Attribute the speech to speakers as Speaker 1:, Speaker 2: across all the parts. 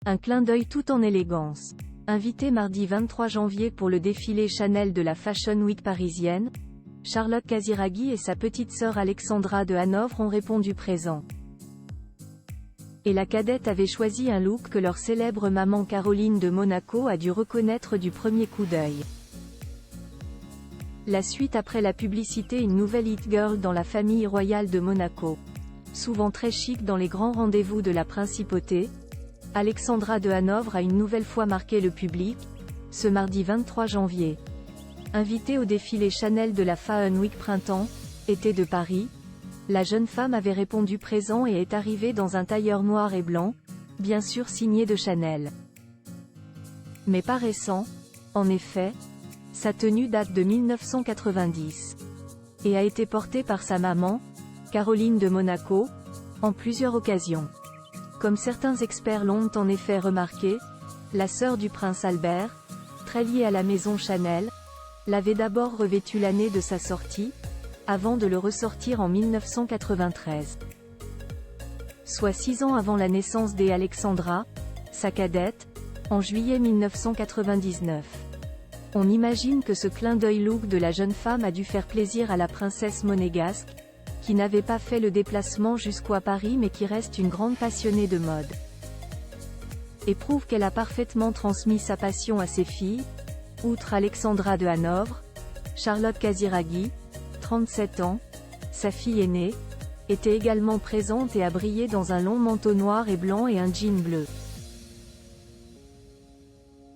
Speaker 1: Un clin d'œil tout en élégance. Invitée mardi 23 janvier pour le défilé Chanel de la Fashion Week parisienne, Charlotte Casiraghi et sa petite sœur Alexandra de Hanovre ont répondu présent. Et la cadette avait choisi un look que leur célèbre maman Caroline de Monaco a dû reconnaître du premier coup d'œil. La suite après la publicité, une nouvelle hit girl dans la famille royale de Monaco. Souvent très chic dans les grands rendez-vous de la principauté, Alexandra de Hanovre a une nouvelle fois marqué le public, ce mardi 23 janvier. Invitée au défilé Chanel de la Fashion Week printemps-été de Paris, la jeune femme avait répondu présent et est arrivée dans un tailleur noir et blanc, bien sûr signé de Chanel. Mais pas récent, en effet, sa tenue date de 1990. Et a été portée par sa maman, Caroline de Monaco, en plusieurs occasions. Comme certains experts l'ont en effet remarqué, la sœur du prince Albert, très liée à la maison Chanel, l'avait d'abord revêtue l'année de sa sortie, avant de le ressortir en 1993. Soit 6 ans avant la naissance d'Alexandra, sa cadette, en juillet 1999. On imagine que ce clin d'œil look de la jeune femme a dû faire plaisir à la princesse monégasque, qui n'avait pas fait le déplacement jusqu'à Paris mais qui reste une grande passionnée de mode. Et prouve qu'elle a parfaitement transmis sa passion à ses filles, outre Alexandra de Hanovre, Charlotte Casiraghi, 37 ans, sa fille aînée, était également présente et a brillé dans un long manteau noir et blanc et un jean bleu.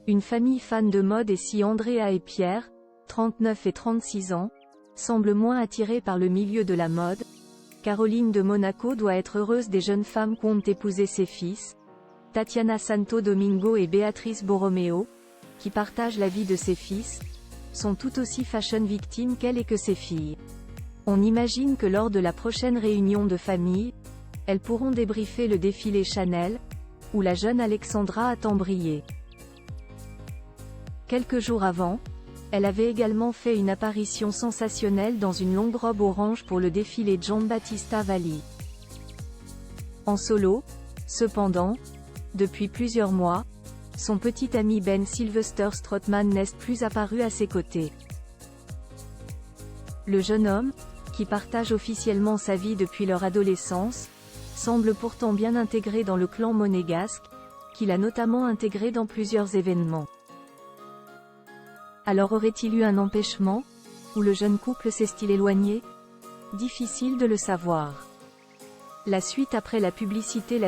Speaker 1: Une famille fan de mode et si Andrea et Pierre, 39 et 36 ans, semblent moins attirés par le milieu de la mode, Caroline de Monaco doit être heureuse des jeunes femmes qu'ont épousé ses fils, Tatiana Santo Domingo et Béatrice Borromeo, qui partagent la vie de ses fils, sont tout aussi fashion victimes qu'elle et que ses filles. On imagine que lors de la prochaine réunion de famille, elles pourront débriefer le défilé Chanel, où la jeune Alexandra a tant brillé. Quelques jours avant, elle avait également fait une apparition sensationnelle dans une longue robe orange pour le défilé Giambattista Valli. En solo, cependant, depuis plusieurs mois, son petit ami Ben Sylvester Strootman n'est plus apparu à ses côtés. Le jeune homme, qui partage officiellement sa vie depuis leur adolescence, semble pourtant bien intégré dans le clan monégasque, qu'il a notamment intégré dans plusieurs événements. Alors aurait-il eu un empêchement, ou le jeune couple s'est-il éloigné? Difficile de le savoir. La suite après la publicité.